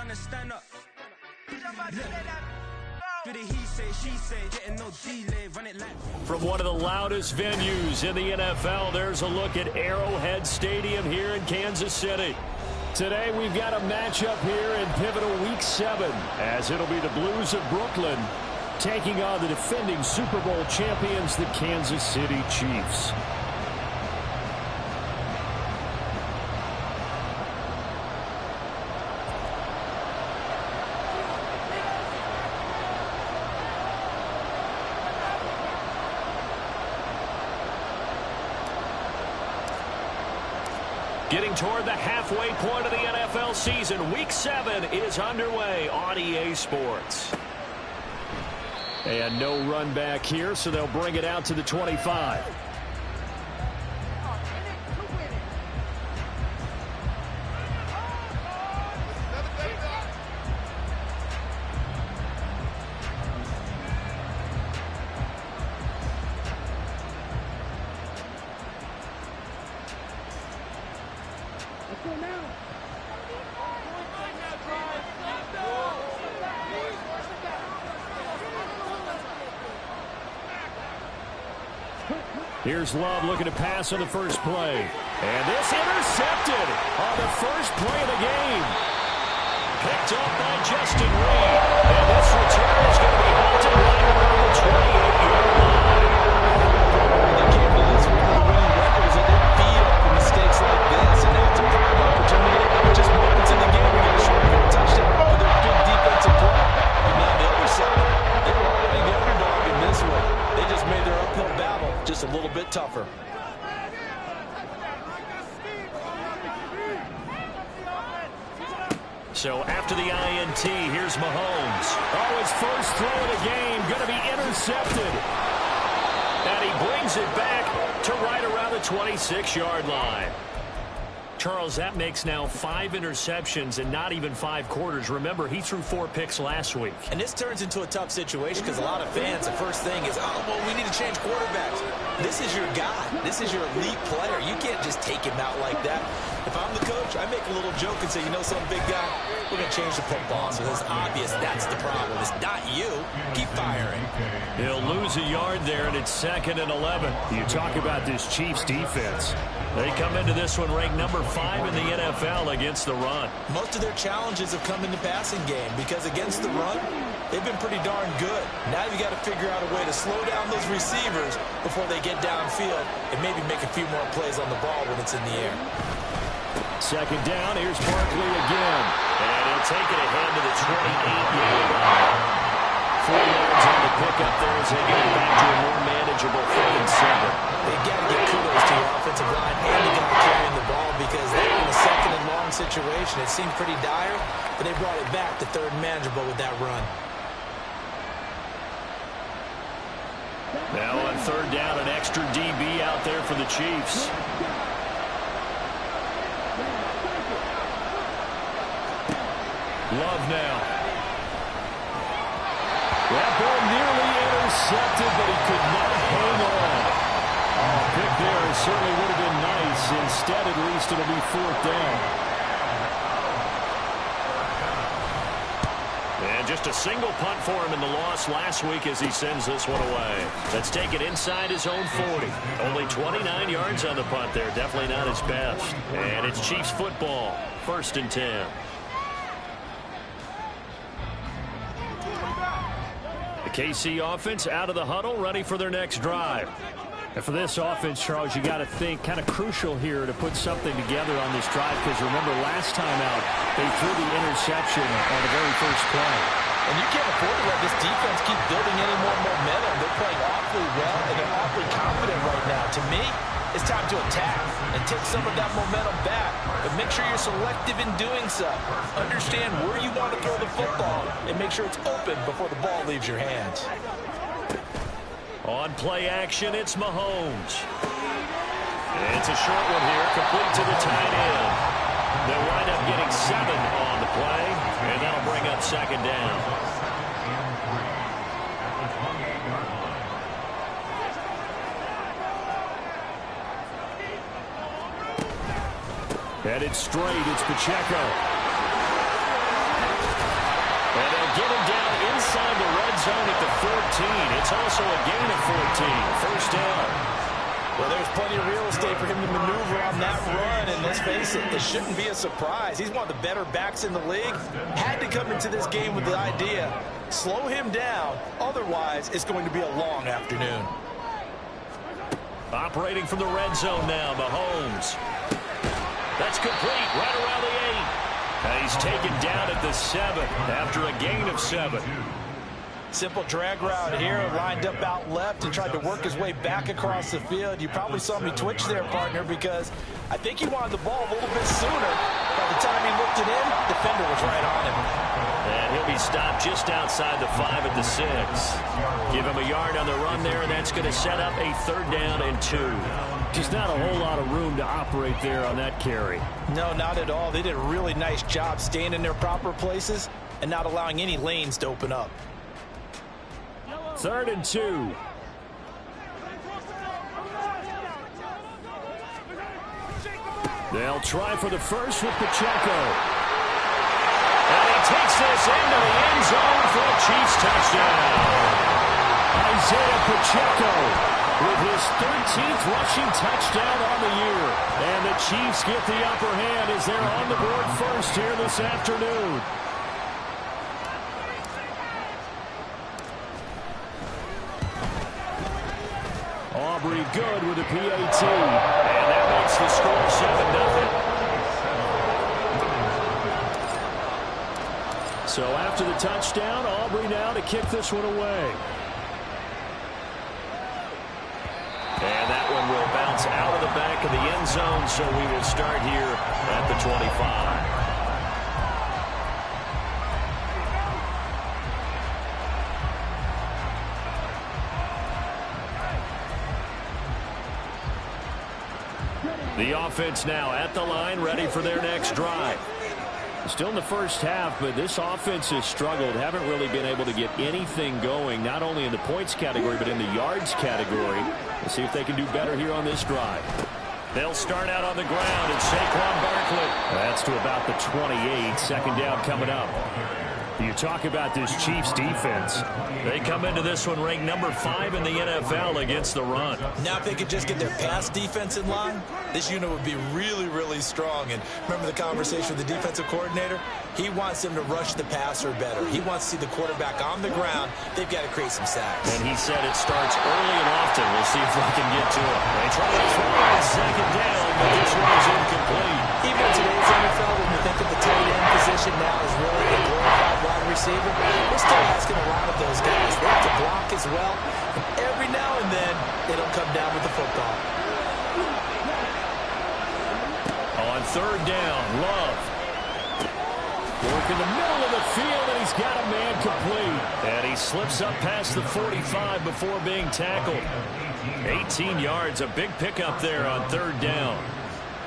time to stand up. Do the he say, she say, getting no delay, run it like. From one of the loudest venues in the NFL, there's a look at Arrowhead Stadium here in Kansas City. Today we've got a matchup here in pivotal Week 7, as it'll be the Blues of Brooklyn taking on the defending Super Bowl champions, the Kansas City Chiefs. Getting toward the halfway point of the NFL season, Week 7 is underway on EA Sports. And no run back here, so they'll bring it out to the 25. Here's Love looking to pass on the first play. And this intercepted on the first play of the game. Picked up by Justin Reed. And this return is going to be halted right around the 28-yard line. They came to this with winning records and didn't feed up for mistakes like this. And now it's a prime opportunity. Just moments in the game, we get a short field touchdown for their good defensive play. And now the other side, they were already the underdog in this one. They just made their uphill battle just a little bit tougher. So after the INT, here's Mahomes. Oh, his first throw of the game going to be intercepted. And he brings it back to right around the 26-yard line. Charles, that makes now 5 interceptions and not even 5 quarters. Remember, he threw 4 picks last week. And this turns into a tough situation because a lot of fans, the first thing is, oh, well, we need to change quarterbacks. This is your guy. This is your elite player. You can't just take him out like that. If I'm the coach, I make a little joke and say, you know some big guy, we're going to change the football. So it's obvious that's the problem. It's not you. Keep firing. He'll lose a yard there, and it's 2nd and 11. You talk about this Chiefs defense. They come into this one ranked number 5 in the NFL against the run. Most of their challenges have come in the passing game because against the run, they've been pretty darn good. Now you've got to figure out a way to slow down those receivers before they get downfield and maybe make a few more plays on the ball when it's in the air. 2nd down, here's Barkley again. And he'll take it ahead to the 28-yard line. 4 yards on the pickup there as they get it back to a more manageable 3rd and 7. They've got to give kudos to your offensive line and the guy carrying the ball because they were in a 2nd and long situation. It seemed pretty dire, but they brought it back to 3rd and manageable with that run. Now on 3rd down, an extra DB out there for the Chiefs. Love now. That ball nearly intercepted, but he could not hang on. Pick there certainly would have been nice. Instead, at least it'll be 4th down. And just a single punt for him in the loss last week as he sends this one away. Let's take it inside his own 40. Only 29 yards on the punt there. Definitely not his best. And it's Chiefs football. 1st and 10. The KC offense out of the huddle, ready for their next drive. And for this offense, Charles, you got to think kind of crucial here to put something together on this drive because remember last time out they threw the interception on the very first play. And you can't afford to let this defense keep building any more momentum. They're playing awfully well and they're awfully confident right now. To me, it's time to attack and take some of that momentum back. But make sure you're selective in doing so. Understand where you want to throw the football and make sure it's open before the ball leaves your hands. On play action, it's Mahomes. It's a short one here, complete to the tight end. They'll wind up getting 7 on the play, and that'll bring up 2nd down. Headed straight, it's Pacheco. zone at the 14. It's also a gain of 14. First down. Well, there's plenty of real estate for him to maneuver on that run, and let's face it, it shouldn't be a surprise. He's one of the better backs in the league. Had to come into this game with the idea, slow him down, otherwise it's going to be a long afternoon. Operating from the red zone now, Mahomes. That's complete, right around the 8. And he's taken down at the 7 after a gain of 7. Simple drag route here, lined up out left and tried to work his way back across the field. You probably saw me twitch there, partner, because I think he wanted the ball a little bit sooner. By the time he looked it in, the defender was right on him. And he'll be stopped just outside the 5 at the 6. Give him a yard on the run there, and that's going to set up a 3rd down and 2. Just not a whole lot of room to operate there on that carry. No, not at all. They did a really nice job staying in their proper places and not allowing any lanes to open up. 3rd and 2. They'll try for the first with Pacheco. And he takes this into the end zone for a Chiefs touchdown. Isaiah Pacheco with his 13th rushing touchdown on the year. And the Chiefs get the upper hand as they're on the board first here this afternoon. Aubrey good with a PAT. And that makes the score 7-0. So after the touchdown, Aubrey now to kick this one away. And that one will bounce out of the back of the end zone, so we will start here at the 25. The offense now at the line, ready for their next drive. Still in the first half, but this offense has struggled. Haven't really been able to get anything going, not only in the points category, but in the yards category. Let's see if they can do better here on this drive. They'll start out on the ground, and Saquon Barkley. That's to about the 28. 2nd down coming up. You talk about this Chiefs defense. They come into this one ranked number 5 in the NFL against the run. Now if they could just get their pass defense in line, this unit would be really, really strong. And remember the conversation with the defensive coordinator? He wants them to rush the passer better. He wants to see the quarterback on the ground. They've got to create some sacks. And he said it starts early and often. We'll see if they can get to it. They try to throw on 2nd down, but this one is incomplete. Even in today's NFL, when you think of the tight end position now as really a glorified wide receiver, we're still asking a lot of those guys. They have to block as well. And every now and then, they don't come down with the football. On 3rd down, Love. Work in the middle of the field, and he's got a man complete. And he slips up past the 45 before being tackled. 18 yards, a big pickup there on 3rd down.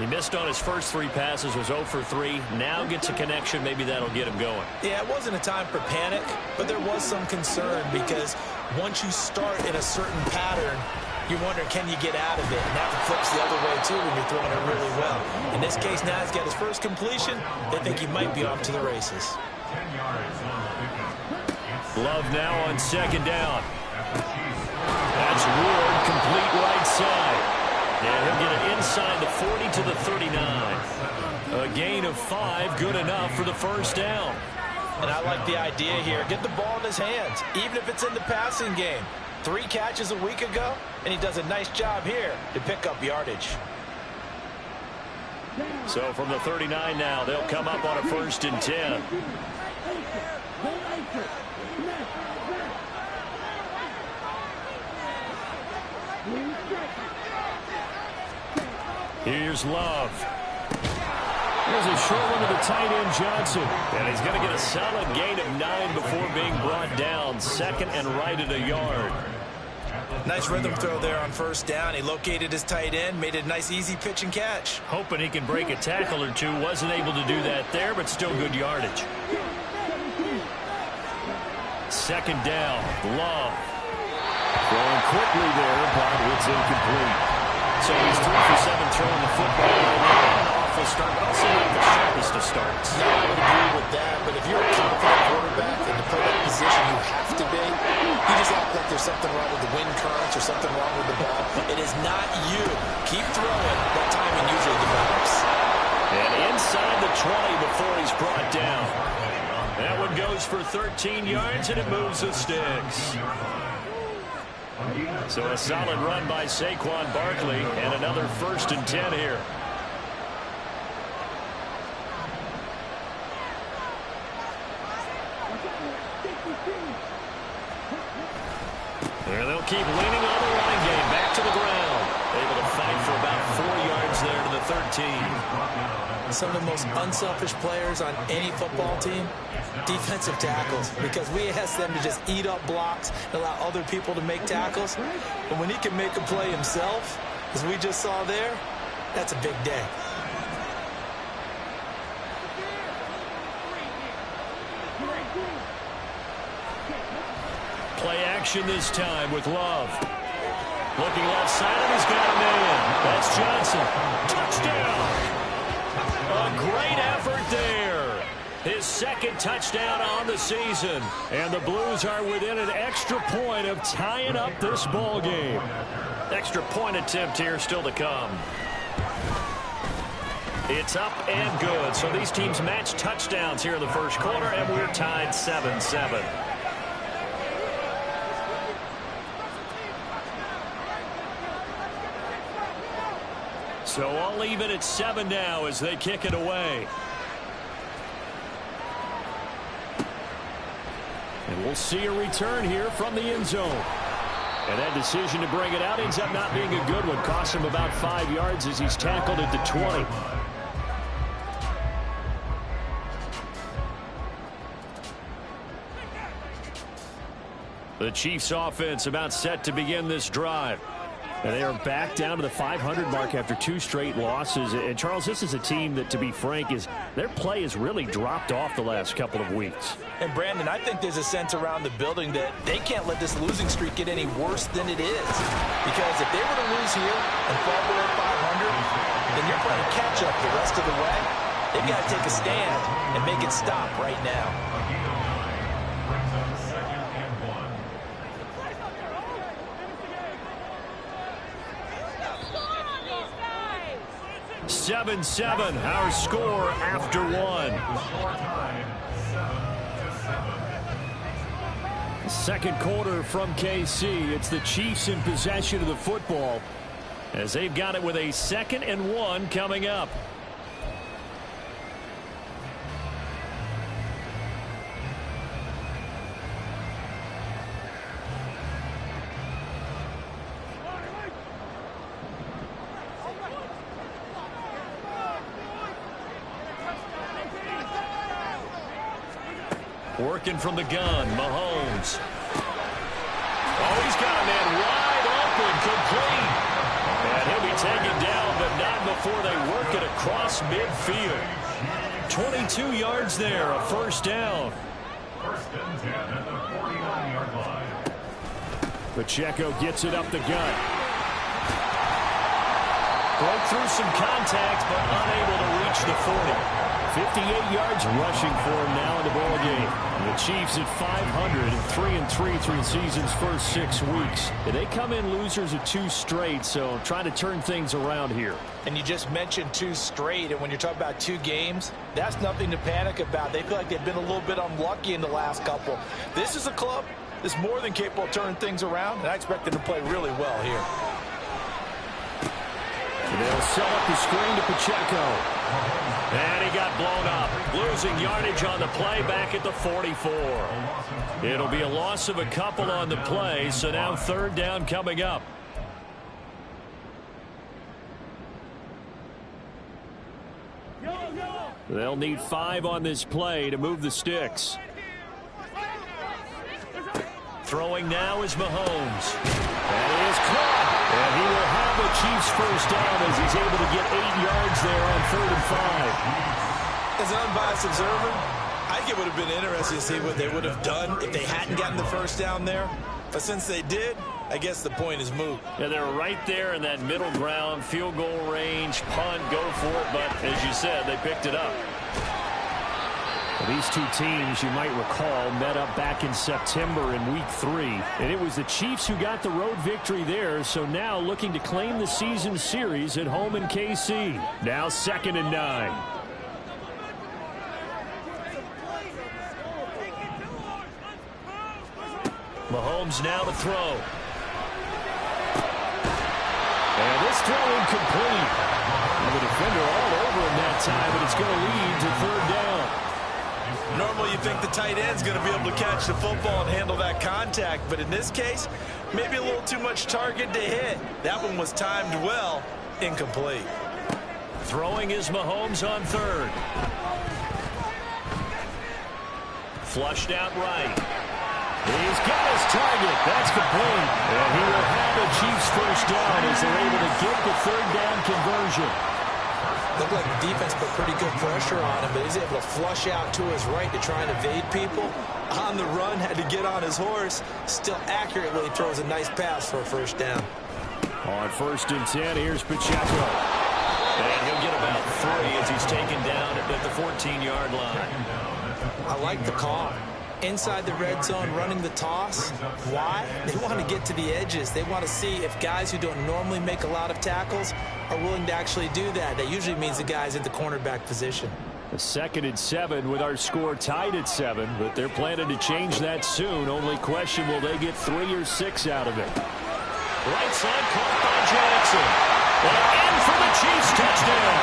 He missed on his first 3 passes, was 0 for 3. Now gets a connection. Maybe that'll get him going. Yeah, it wasn't a time for panic, but there was some concern because once you start in a certain pattern, you wonder, can you get out of it? And that flips the other way, too, when you're throwing it really well. In this case, now he's got his first completion. They think he might be off to the races. Love now on 2nd down. That's Ward, complete right side. And he'll get it inside the 40 to the 39. A gain of 5, good enough for the first down. And I like the idea here. Get the ball in his hands, even if it's in the passing game. 3 catches a week ago, and he does a nice job here to pick up yardage. So from the 39 now, they'll come up on a 1st and 10. Here's Love. There's a short one to the tight end, Johnson. And he's going to get a solid gain of 9 before being brought down. 2nd and right at a yard. Nice rhythm throw there on 1st down. He located his tight end, made a nice easy pitch and catch. Hoping he can break a tackle or 2. Wasn't able to do that there, but still good yardage. 2nd down, Love. Going quickly there, but it's incomplete. So he's 3 for 7 throwing the football. An awful start, but also not the sharpest of starts. Yeah, I would agree with that. But if you're a confident quarterback and to play that position, you have to be. there's something wrong with the wind currents or something wrong with the ball. It is not you. Keep throwing. That timing usually develops. And inside the 20 before he's brought down. That one goes for 13 yards, and it moves the sticks. So a solid run by Saquon Barkley, and another 1st and 10 here. There they'll keep leaning on the running game. Back to the ground. Able to fight for about 4 yards there to the 13. Some of the most unselfish players on any football team, defensive tackles, because we ask them to just eat up blocks and allow other people to make tackles. But when he can make a play himself, as we just saw there, that's a big day. Play action this time with Love. Looking left side, and he's got a man. That's Johnson. Touchdown! A great effort there. His 2nd touchdown on the season. And the Blues are within an extra point of tying up this ball game. Extra point attempt here still to come. It's up and good. So these teams match touchdowns here in the 1st quarter, and we're tied 7-7. So all even at 7 now as they kick it away. And we'll see a return here from the end zone. And that decision to bring it out ends up not being a good one. Cost him about 5 yards as he's tackled at the 20. The Chiefs offense about set to begin this drive. And they are back down to the 500 mark after 2 straight losses. And, Charles, this is a team that, to be frank, their play has really dropped off the last couple of weeks. And, Brandon, I think there's a sense around the building that they can't let this losing streak get any worse than it is. Because if they were to lose here and fall below 500, then you're playing catch-up the rest of the way. They've got to take a stand and make it stop right now. 7-7, our score after 1. 2nd quarter from KC. It's the Chiefs in possession of the football as they've got it with a 2nd and 1 coming up. Working from the gun, Mahomes. Oh, he's got a man wide open, complete. And he'll be taken down, but not before they work it across midfield. 22 yards there, a 1st down. 1st and 10 at the 49-yard line. Pacheco gets it up the gut. Broke through some contact, but unable to reach the 40. 58 yards rushing for him now in the ball game. The Chiefs at 500 and 3-3 through the season's first 6 weeks. And they come in losers of 2 straight, so trying to turn things around here. And you just mentioned 2 straight, and when you're talking about 2 games, that's nothing to panic about. They feel like they've been a little bit unlucky in the last couple. This is a club that's more than capable of turning things around, and I expect them to play really well here. They'll sell up the screen to Pacheco. And he got blown up. Losing yardage on the play back at the 44. It'll be a loss of a couple on the play, so now 3rd down coming up. They'll need 5 on this play to move the sticks. Throwing now is Mahomes. That is caught. And he will have the Chiefs 1st down as he's able to get 8 yards there on 3rd and 5. As an unbiased observer, I think it would have been interesting to see what they would have done if they hadn't gotten the 1st down there. But since they did, I guess the point is moot. Yeah, they're right there in that middle ground, field goal range, punt, go for it. But as you said, they picked it up. These two teams, you might recall, met up back in September in Week 3. And it was the Chiefs who got the road victory there, so now looking to claim the season series at home in KC. Now 2nd and 9. Mahomes now to throw. And this throw incomplete. And the defender all over him that time, but it's going to lead to 3rd down. Normally you think the tight end's going to be able to catch the football and handle that contact, but in this case, maybe a little too much target to hit. That one was timed well, incomplete. Throwing is Mahomes on 3rd. Flushed out right. He's got his target. That's complete. And he will have a Chiefs 1st down as they're able to get the 3rd down conversion. Looked like the defense put pretty good pressure on him, but he's able to flush out to his right to try and evade people. On the run, had to get on his horse. Still accurately throws a nice pass for a 1st down. On 1st and 10, here's Pacheco. And he'll get about 3 as he's taken down at the 14-yard line. I like the call. Inside the red zone, running the toss. Why? They want to get to the edges. They want to see if guys who don't normally make a lot of tackles are willing to actually do that. That usually means the guy's at the cornerback position. The 2nd and 7 with our score tied at 7, but they're planning to change that soon. Only question, will they get 3 or 6 out of it? Right side caught by Jackson. And in for the Chiefs touchdown.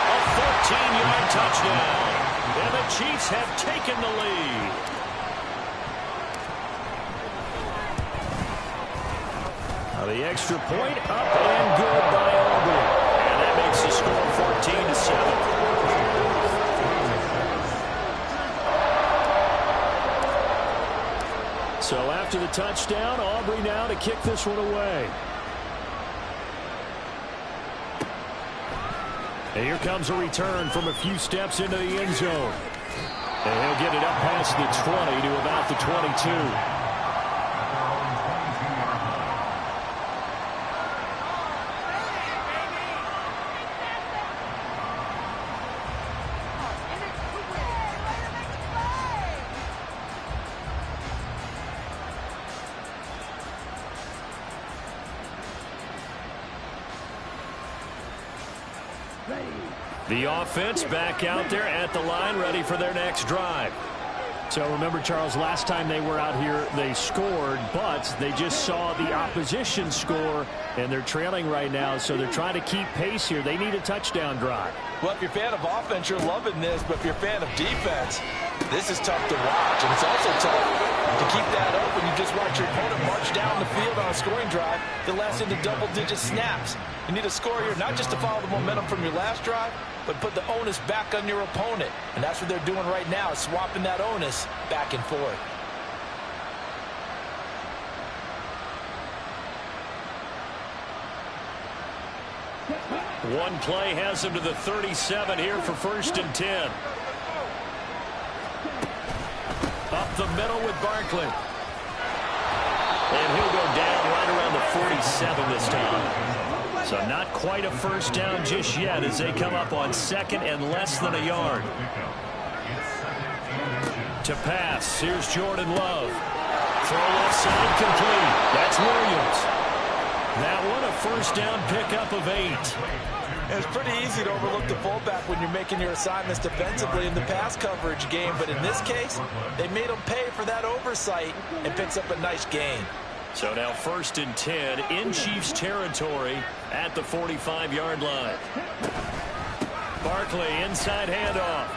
A 14-yard touchdown. And the Chiefs have taken the lead. Now the extra point up and good by Aubrey. And that makes the score 14-7. So after the touchdown, Aubrey now to kick this one away. And here comes a return from a few steps into the end zone. And he'll get it up past the 20 to about the 22. The offense back out there at the line, ready for their next drive. So remember, Charles, last time they were out here, they scored, but they just saw the opposition score, and they're trailing right now, so they're trying to keep pace here. They need a touchdown drive. Well, if you're a fan of offense, you're loving this, but if you're a fan of defense, this is tough to watch, and it's also tough to keep that up when you just watch your opponent march down the field on a scoring drive that lasts into double-digit snaps. You need a score here, not just to follow the momentum from your last drive, but put the onus back on your opponent. And that's what they're doing right now, swapping that onus back and forth. One play has him to the 37 here for 1st and 10. Up the middle with Barkley. And he'll go down right around the 47 this time. So not quite a 1st down just yet as they come up on 2nd and less than a yard. To pass, here's Jordan Love. Throw left side complete. That's Williams. That one a 1st down pickup of 8. It's pretty easy to overlook the fullback when you're making your assignments defensively in the pass coverage game, but in this case, they made him pay for that oversight and picks up a nice gain. So now 1st and 10 in Chiefs territory at the 45-yard line. Barkley inside handoff.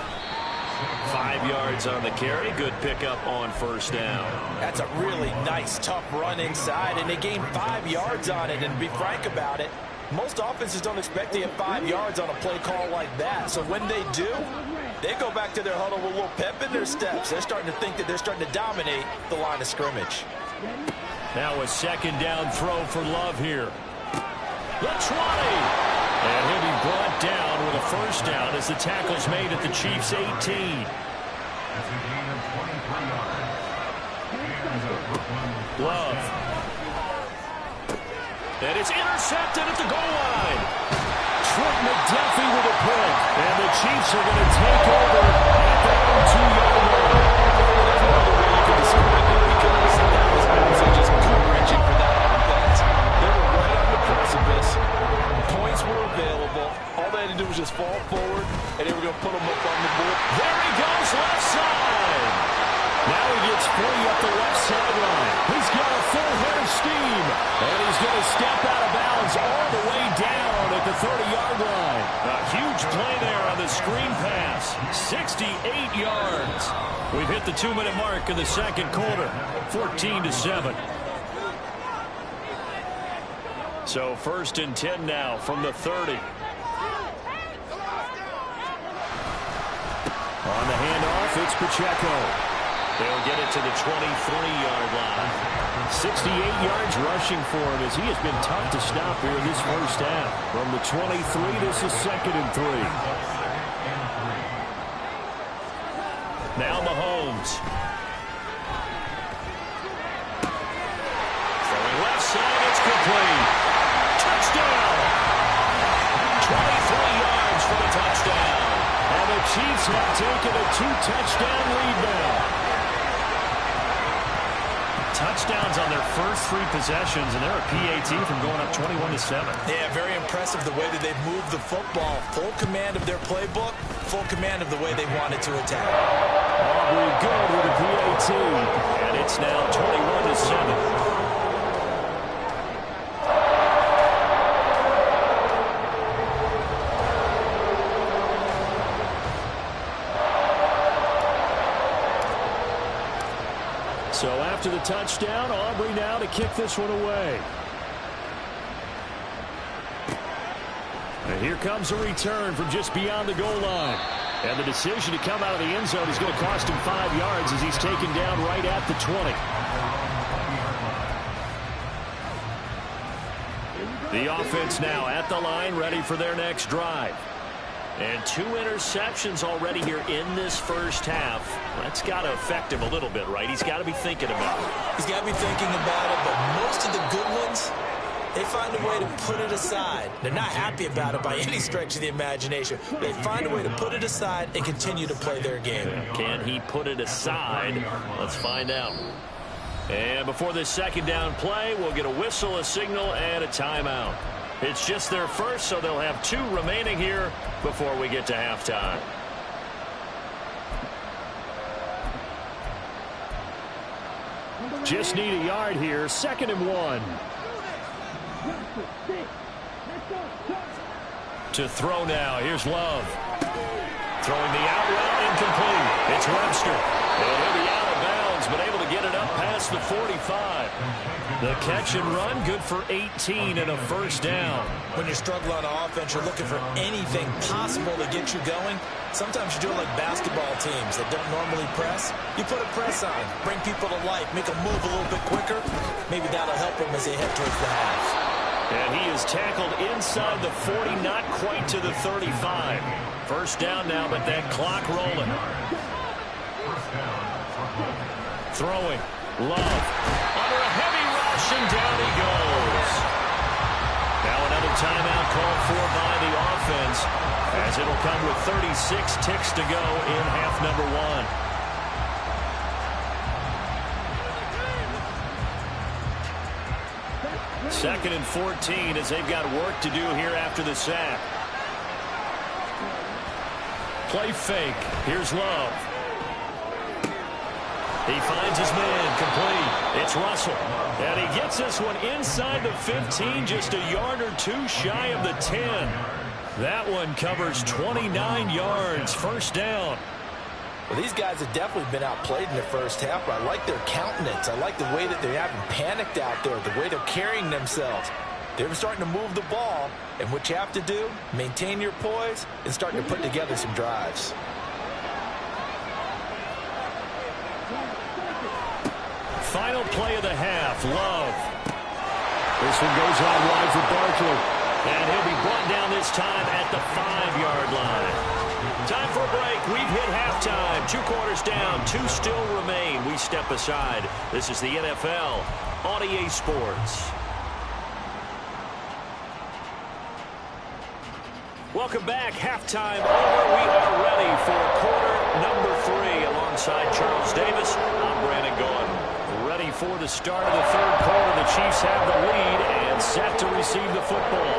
5 yards on the carry. Good pickup on 1st down. That's a really nice, tough run inside, and they gained 5 yards on it. And to be frank about it, most offenses don't expect to get 5 yards on a play call like that. So when they do, they go back to their huddle with a little pep in their steps. They're starting to think that they're starting to dominate the line of scrimmage. Now a 2nd down throw for Love here. The 20. And he'll be brought down with a 1st down as the tackle's made at the Chiefs' 18. That's a gain of 23 yards. Hands of Brooklyn. Love. And it's intercepted at the goal line. Trent McDuffie with a pick. And the Chiefs are going to take over at their own 2-yard line. There's no other way you can describe it because that was absolutely just gut-wrenching for that offense. They were right on the precipice. Points were available. All they had to do was just fall forward, and they were going to put them up on the board. There he goes, left side. Now he gets free up the left sideline. He's got a full head of steam. And he's going to step out of bounds all the way down at the 30-yard line. A huge play there on the screen pass. 68 yards. We've hit the 2-minute mark in the second quarter. 14-7. So 1st and 10 now from the 30. On the handoff, it's Pacheco. They'll get it to the 23-yard line. 68 yards rushing for him as he has been tough to stop here in this first half. From the 23, this is 2nd and 3. Now Mahomes. Throwing left side, it's complete. Touchdown! 23 yards for the touchdown. And the Chiefs have taken a 2-touchdown lead now. Touchdowns on their first 3 possessions, and they're a PAT from going up 21-7. Yeah, very impressive the way that they've moved the football. Full command of their playbook, full command of the way they wanted to attack. Aubrey good with a PAT, and it's now 21-7. So after the touchdown, Aubrey now to kick this one away. And here comes a return from just beyond the goal line. And the decision to come out of the end zone is going to cost him 5 yards as he's taken down right at the 20. The offense now at the line, ready for their next drive. And 2 interceptions already here in this first half. That's got to affect him a little bit, right? He's got to be thinking about it. He's got to be thinking about it, but most of the good ones, they find a way to put it aside. They're not happy about it by any stretch of the imagination. They find a way to put it aside and continue to play their game. Can he put it aside? Let's find out. And before this second down play, we'll get a whistle, a signal, and a timeout. It's just their first, so they'll have 2 remaining here before we get to halftime. Just need a yard here, 2nd and 1. To throw now, here's Love. Throwing the out route, incomplete. It's Webster. And he'll be out of bounds, but able to get it up past the 45. The catch and run, good for 18 and a first down. When you're struggling on offense, you're looking for anything possible to get you going. Sometimes you do it like basketball teams that don't normally press. You put a press on, bring people to life, make them move a little bit quicker. Maybe that'll help them as they head towards the half. And he is tackled inside the 40, not quite to the 35. First down now, but that clock rolling. Throwing. Love. Under a heavy rush, and down he goes. Now another timeout called for by the offense, as it'll come with 36 ticks to go in half number 1. Second and 14 as they've got work to do here after the sack. Play fake. Here's Love. He finds his man, complete. It's Russell. And he gets this one inside the 15, just a yard or 2 shy of the 10. That one covers 29 yards, first down. Well, these guys have definitely been outplayed in the first half, but I like their countenance. I like the way that they haven't panicked out there, the way they're carrying themselves. They're starting to move the ball, and what you have to do, maintain your poise and starting to put together some drives. Final play of the half, Love. This one goes out wide for Barkley. And he'll be brought down this time at the 5-yard line. Time for a break. We've hit halftime. 2 quarters down. 2 still remain. We step aside. This is the NFL on EA Sports. Welcome back. Halftime over. We are ready for quarter number 3. Alongside Charles Davis, I'm Brandon Gaudin. Ready for the start of the third quarter. The Chiefs have the lead and set to receive the football.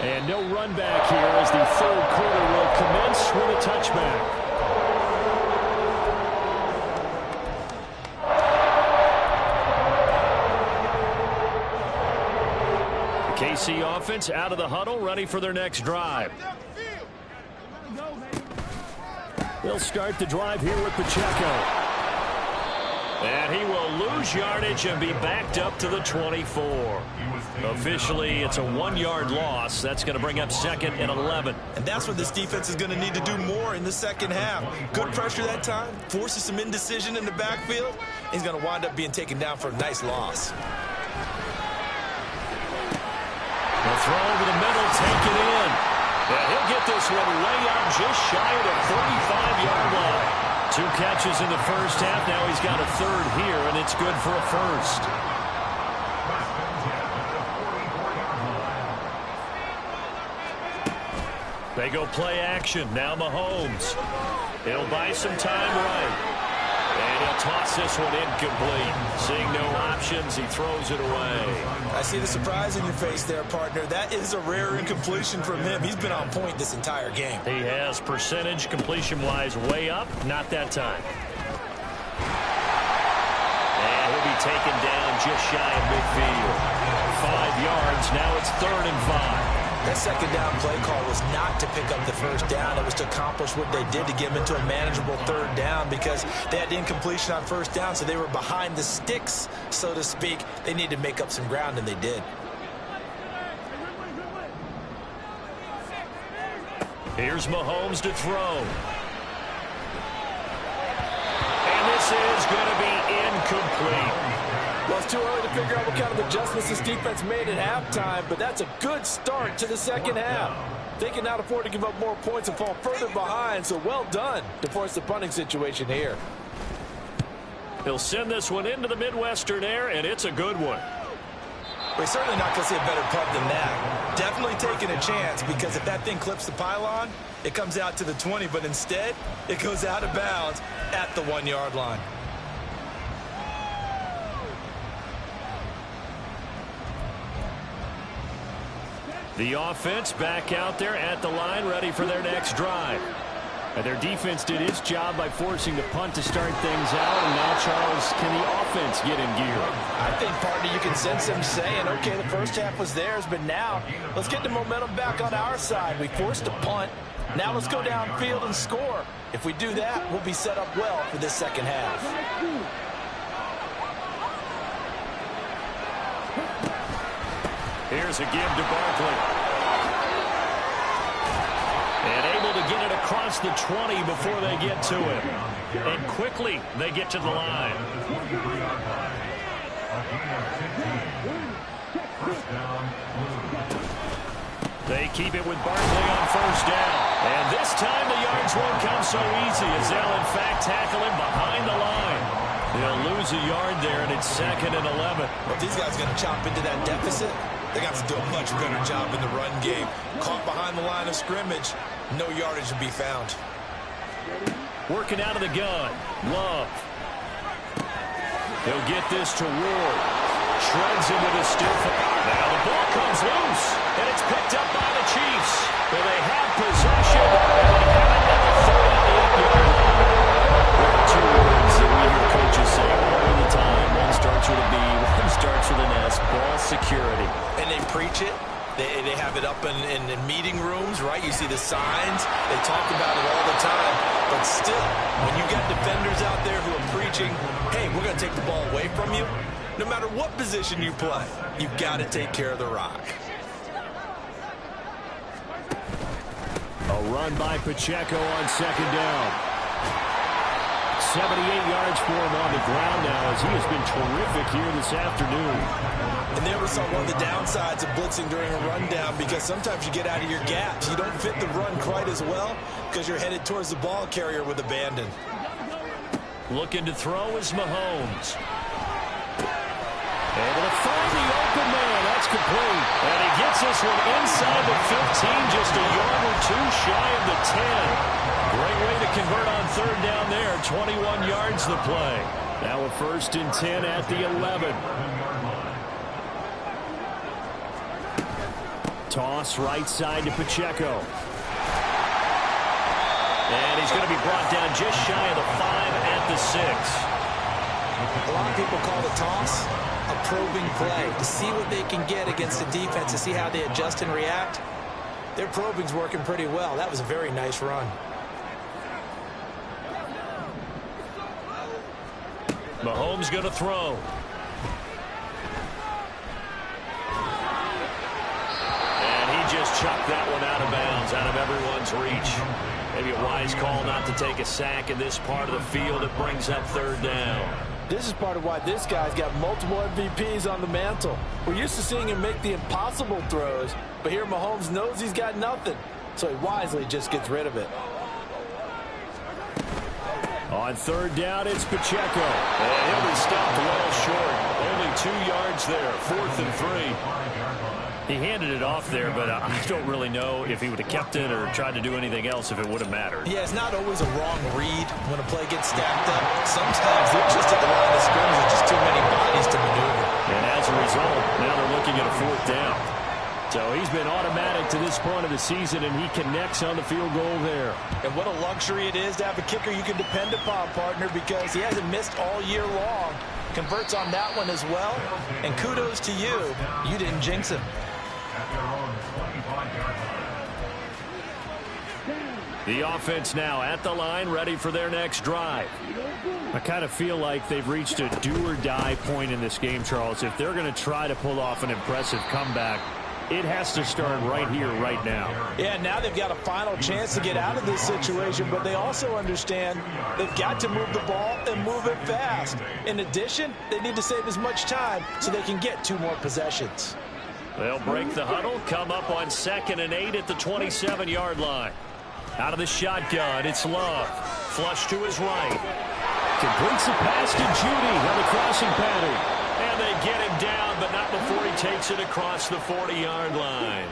And no run back here as the third quarter will commence with a touchback. KC offense out of the huddle, ready for their next drive. They'll start the drive here with Pacheco. And he will lose yardage and be backed up to the 24. Officially, it's a 1-yard loss. That's going to bring up 2nd and 11. And that's what this defense is going to need to do more in the second half. Good pressure that time, forces some indecision in the backfield. He's going to wind up being taken down for a nice loss. The throw over the middle, take it in. And he'll get this one way out just shy of the 35-yard line. 2 catches in the first half. Now he's got a third here, and it's good for a first. They go play action. Now Mahomes. He'll buy some time right. And he'll toss this one incomplete. Seeing no options, he throws it away. I see the surprise in your face there, partner. That is a rare incompletion from him. He's been on point this entire game. He has percentage completion-wise way up. Not that time. And he'll be taken down just shy of midfield. 5 yards. Now it's 3rd and 5. That second down play call was not to pick up the first down. It was to accomplish what they did to get them into a manageable 3rd down because they had incompletion on first down, so they were behind the sticks, so to speak. They needed to make up some ground, and they did. Here's Mahomes to throw. And this is going to be incomplete. Well, it's too early to figure out what kind of adjustments this defense made at halftime, but that's a good start to the second half. They cannot afford to give up more points and fall further behind, so well done to force the punting situation here. He'll send this one into the Midwestern air, and it's a good one. We're certainly not going to see a better punt than that. Definitely taking a chance because if that thing clips the pylon, it comes out to the 20, but instead, it goes out of bounds at the 1-yard line. The offense back out there at the line, ready for their next drive. And their defense did its job by forcing the punt to start things out. And now, Charles, can the offense get in gear? I think, partner, you can sense them saying, okay, the first half was theirs, but now let's get the momentum back on our side. We forced a punt. Now let's go downfield and score. If we do that, we'll be set up well for this second half. Here's a give to Barkley. And able to get it across the 20 before they get to it. And quickly they get to the line. They keep it with Barkley on first down. And this time the yards won't come so easy as they'll in fact tackle him behind the line. They'll lose a yard there, and it's 2nd and 11. Well, if these guys are going to chop into that deficit, they got to do a much better job in the run game. Caught behind the line of scrimmage, no yardage to be found. Working out of the gun, Love. He'll get this to Ward. Shreds into the stiff. Now the ball comes loose, and it's picked up by the Chiefs. Well, they have possession, and they have it at the 38-yard line. There are 2 words that we hear coaches say all the time. One starts with a B, one starts with an S. Ball security. And they preach it. They have it up in meeting rooms, right? You see the signs. They talk about it all the time. But still, when you got defenders out there who are preaching, hey, we're going to take the ball away from you, no matter what position you play, you've got to take care of the rock. A run by Pacheco on 2nd down. 78 yards for him on the ground now as he has been terrific here this afternoon. And there we saw one of the downsides of blitzing during a rundown because sometimes you get out of your gaps. You don't fit the run quite as well because you're headed towards the ball carrier with abandon. Looking to throw is Mahomes. Able to find the open man. That's complete. And he gets this one inside the 15, just a yard or two shy of the 10. Great way to convert on third down there. 21 yards the play. Now a 1st and 10 at the 11. Toss right side to Pacheco. And he's going to be brought down just shy of the 5 at the 6. A lot of people call the toss a probing play to see what they can get against the defense, to see how they adjust and react. Their probing's working pretty well. That was a very nice run. Mahomes going to throw. And he just chucked that one out of bounds, out of everyone's reach. Maybe a wise call not to take a sack in this part of the field. It brings up third down. This is part of why this guy's got multiple MVPs on the mantle. We're used to seeing him make the impossible throws, but here Mahomes knows he's got nothing, so he wisely just gets rid of it. On third down, it's Pacheco. And he'll be stopped well short. Only 2 yards there, 4th and 3. He handed it off there, but I don't really know if he would have kept it or tried to do anything else if it would have mattered. Yeah, it's not always a wrong read when a play gets stacked up. Sometimes they're just at the line of scrimmage with just too many bodies to maneuver. And as a result, now they're looking at a 4th down. So he's been automatic to this point of the season, and he connects on the field goal there. And what a luxury it is to have a kicker you can depend upon, partner, because he hasn't missed all year long. Converts on that one as well. And kudos to you. You didn't jinx him. The offense now at the line, ready for their next drive. I kind of feel like they've reached a do-or-die point in this game, Charles. If they're going to try to pull off an impressive comeback, it has to start right here, right now. Yeah, now they've got a final chance to get out of this situation, but they also understand they've got to move the ball and move it fast. In addition, they need to save as much time so they can get 2 more possessions. They'll break the huddle, come up on 2nd and 8 at the 27-yard line. Out of the shotgun, it's Love. Flush to his right. Completes the pass to Judy on the crossing pattern. And they get him down, but not before he takes it across the 40-yard line.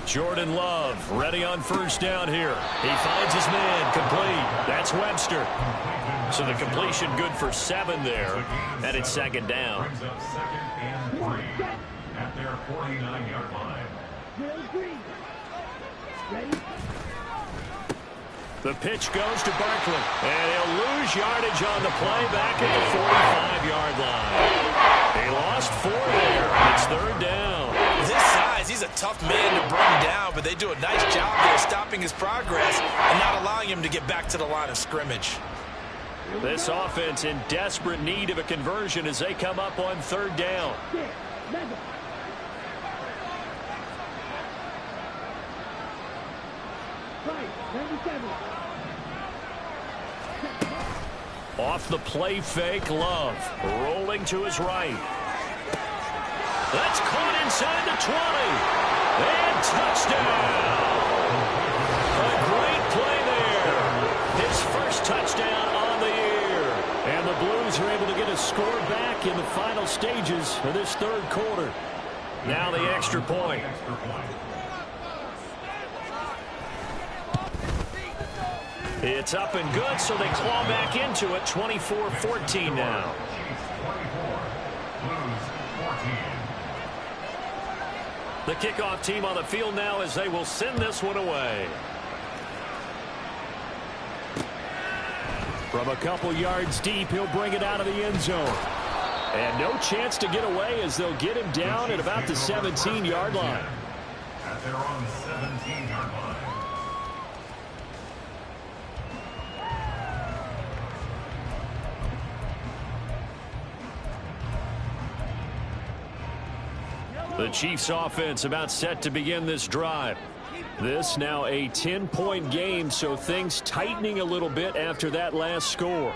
Jordan Love ready on 1st down here. He finds his man, complete. That's Webster. So the completion good for 7 there, and it's 2nd down. At their 49-yard line. The pitch goes to Barkley, and he'll lose yardage on the play back at the 45-yard line. He lost 4 there. It's 3rd down. With his size, he's a tough man to bring down, but they do a nice job there stopping his progress and not allowing him to get back to the line of scrimmage. This offense in desperate need of a conversion as they come up on 3rd down. Off the play fake, Love rolling to his right. That's caught inside the 20. And touchdown. A great play there. His first touchdown on the year. And the Blues are able to get a score back in the final stages of this 3rd quarter. Now the extra point. It's up and good, so they claw back into it. 24-14 now. The kickoff team on the field now as they will send this one away. From a couple yards deep, he'll bring it out of the end zone. And no chance to get away as they'll get him down at about the 17-yard line. At their own 17-yard line. The Chiefs offense about set to begin this drive. This now a 10-point game, so things tightening a little bit after that last score.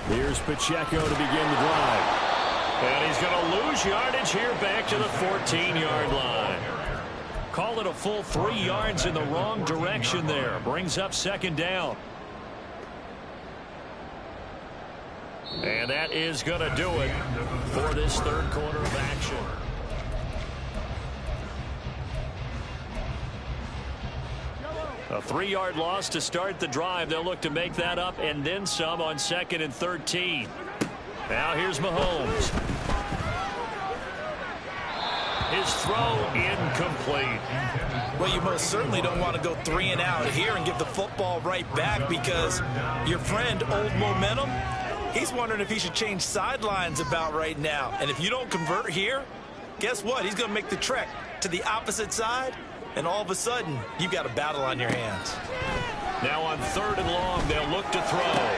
Here's Pacheco to begin the drive. And he's going to lose yardage here back to the 14-yard line. Call it a full 3 yards in the wrong direction there. Brings up second down. And that is going to do it for this third quarter of action. A 3-yard loss to start the drive. They'll look to make that up and then some on 2nd and 13. Now here's Mahomes. His throw incomplete. Well, you most certainly don't want to go 3 and out here and give the football right back, because your friend, Old Momentum, he's wondering if he should change sidelines about right now. And if you don't convert here, guess what? He's going to make the trek to the opposite side, and all of a sudden, you've got a battle on your hands. Now on 3rd and long, they'll look to throw.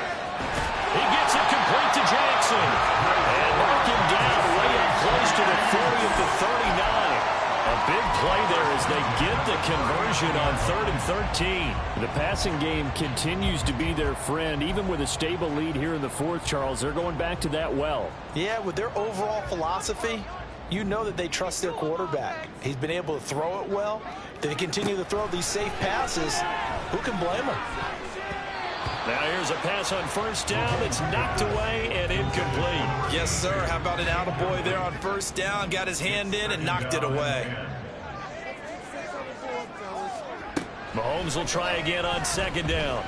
He gets it complete to Jackson. And mark him down way up close to the 40 at the 39. A big play there as they get the conversion on 3rd and 13. The passing game continues to be their friend. Even with a stable lead here in the 4th, Charles, they're going back to that well. Yeah, with their overall philosophy, you know that they trust their quarterback. He's been able to throw it well. They continue to throw these safe passes. Who can blame him? Now here's a pass on 1st down that's knocked away and incomplete. Yes, sir. How about an attaboy there on 1st down? Got his hand in and knocked it away. Mahomes will try again on 2nd down.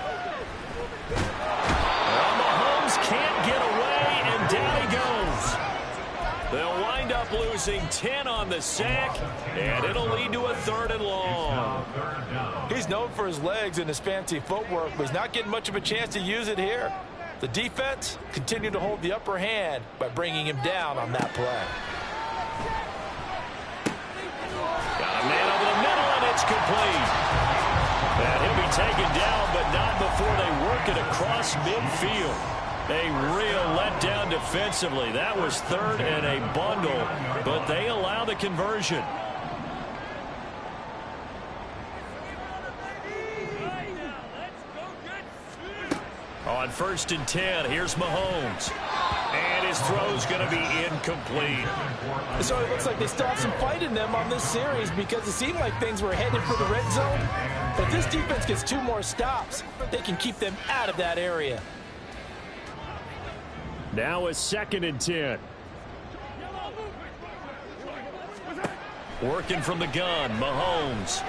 Well, Mahomes can't get away, and down he goes. They'll wind up losing 10 on the sack, and it'll lead to a 3rd and long. He's known for his legs and his fancy footwork, but he's not getting much of a chance to use it here. The defense continued to hold the upper hand by bringing him down on that play. Got a man over the middle, and it's complete. And he'll be taken down, but not before they work it across midfield. A real letdown defensively. That was 3rd and a bundle, but they allow the conversion. On 1st and 10, here's Mahomes. And his throw's going to be incomplete. So it looks like they still have some fight in them on this series, because it seemed like things were headed for the red zone. But if this defense gets 2 more stops, they can keep them out of that area. Now a 2nd and 10. Working from the gun, Mahomes.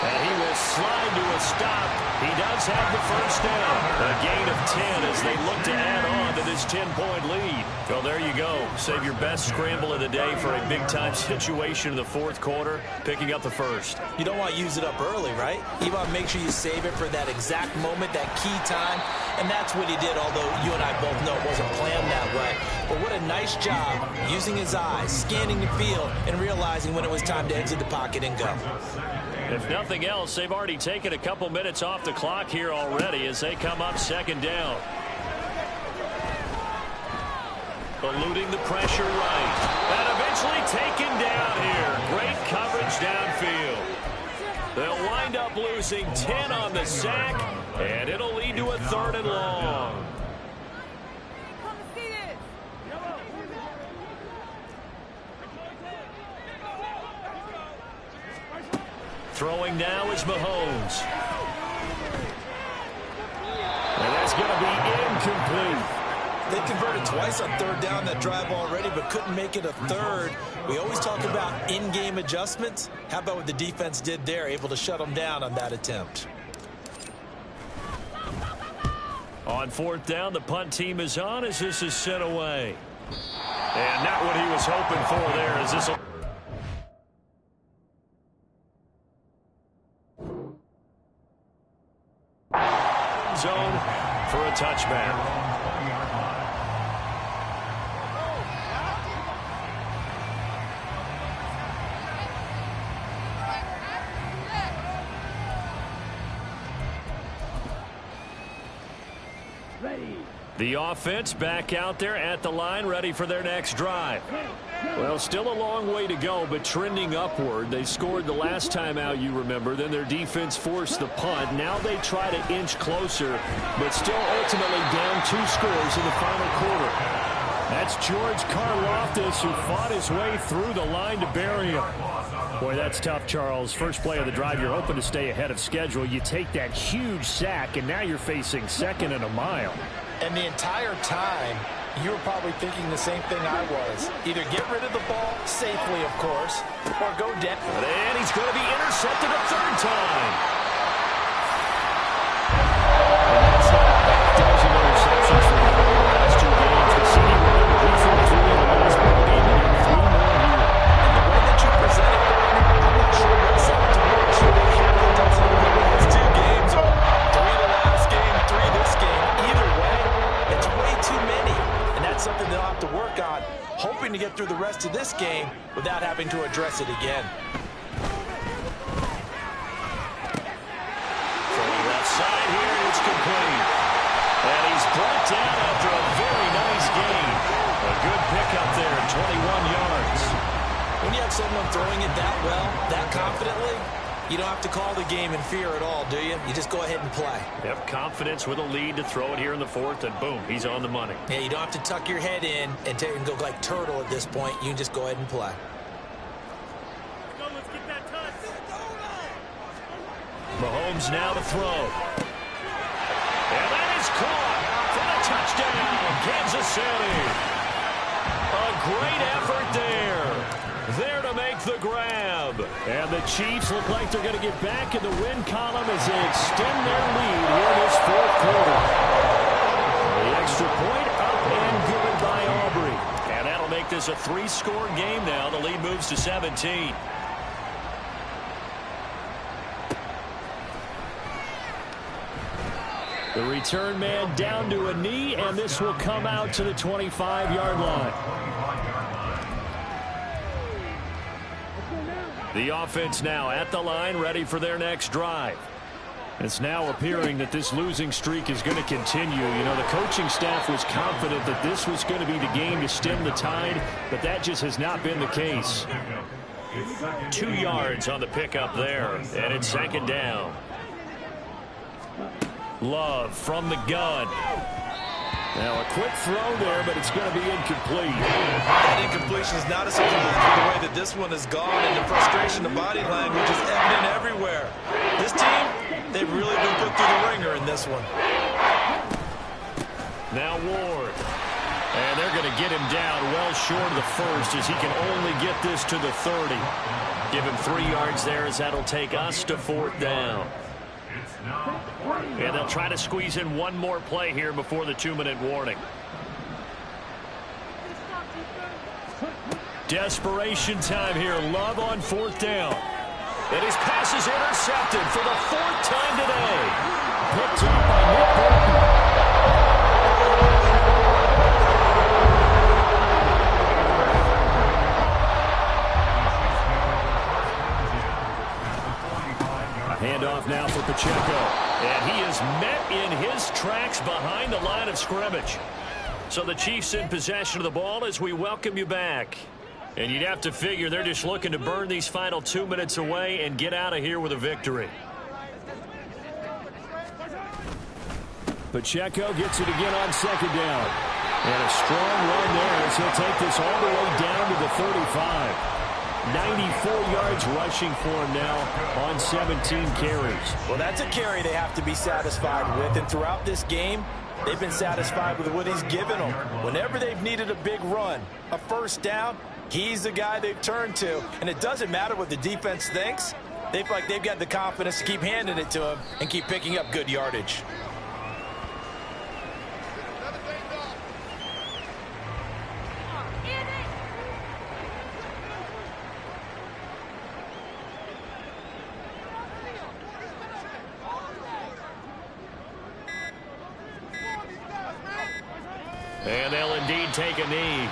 And he will slide to a stop. He does have the 1st down. A gain of 10 as they look to add on to this 10-point lead. Well, there you go. Save your best scramble of the day for a big-time situation in the 4th quarter, picking up the 1st. You don't want to use it up early, right? You want to make sure you save it for that exact moment, that key time. And that's what he did, although you and I both know it wasn't planned that way. But what a nice job using his eyes, scanning the field, and realizing when it was time to exit the pocket and go. If nothing else, they've already taken a couple minutes off the clock here already as they come up 2nd down. Eluding the pressure right. And eventually taken down here. Great coverage downfield. They'll wind up losing 10 on the sack, and it'll lead to a 3rd and long. Throwing now is Mahomes. And that's going to be incomplete. They converted twice on 3rd down that drive already, but couldn't make it a 3rd. We always talk about in-game adjustments. How about what the defense did there, able to shut them down on that attempt? On 4th down, the punt team is on as this is sent away. And not what he was hoping for there as this will... zone for a touchback. The offense back out there at the line, ready for their next drive. Well, still a long way to go, but trending upward. They scored the last time out, you remember. Then their defense forced the punt. Now they try to inch closer, but still ultimately down 2 scores in the final quarter. That's George Karlaftis, who fought his way through the line to bury him. Boy, that's tough, Charles. First play of the drive, you're hoping to stay ahead of schedule. You take that huge sack, and now you're facing 2nd and a mile. And the entire time, you were probably thinking the same thing I was. Either get rid of the ball, safely, of course, or go down. And he's going to be intercepted a 3rd time. And that's a dozen interceptions for him in the last 2 games. The City will be from 3 in the last ball game and 3 more here. And the way that you present it, I'm not sure what's up to make sure they have the dozen in the last 2 games or 3 the last game, 3 this game. Either way, it's way too many. And that's something they'll have to work on, hoping to get through the rest of this game without having to address it again. From the left side here, it's complete. And he's brought down after a very nice gain. A good pickup there, 21 yards. When you have someone throwing it that well, that confidently, you don't have to call the game in fear at all, do you? You just go ahead and play. Yep, confidence with a lead to throw it here in the 4th, and boom, he's on the money. Yeah, you don't have to tuck your head in and go like turtle at this point. You can just go ahead and play. Let's get that touch. Mahomes now to throw. And that is caught for a touchdown, Kansas City. A great effort there. There to make the grab. And the Chiefs look like they're going to get back in the win column as they extend their lead here this 4th quarter. The extra point up and good by Aubrey. And that'll make this a 3-score game now. The lead moves to 17. The return man down to a knee, and this will come out to the 25-yard line. The offense now at the line, ready for their next drive. It's now appearing that this losing streak is going to continue. You know, the coaching staff was confident that this was going to be the game to stem the tide, but that just has not been the case. 2 yards on the pickup there, and it's 2nd down. Love from the gun. Now a quick throw there, but it's going to be incomplete. That incompletion is not a surprise with the way that this one has gone, and the frustration, the body language is evident everywhere. This team, they've really been put through the ringer in this one. Now Ward. And they're going to get him down well short of the 1st as he can only get this to the 30. Give him 3 yards there as that'll take us to 4th down. And they'll try to squeeze in one more play here before the 2-minute warning. Desperation time here. Love on 4th down. And his pass is intercepted for the 4th time today. Picked up by Nick Burton. Handoff now for Pacheco. And he is met in his tracks behind the line of scrimmage. So the Chiefs in possession of the ball as we welcome you back. And you'd have to figure they're just looking to burn these final 2 minutes away and get out of here with a victory. Pacheco gets it again on 2nd down. And a strong run there as he'll take this all the way down to the 35. 94 yards rushing for him now on 17 carries. Well, that's a carry they have to be satisfied with. And throughout this game, they've been satisfied with what he's given them. Whenever they've needed a big run, a 1st down, he's the guy they've turned to. And it doesn't matter what the defense thinks. They feel like they've got the confidence to keep handing it to him and keep picking up good yardage. And they'll indeed take a knee.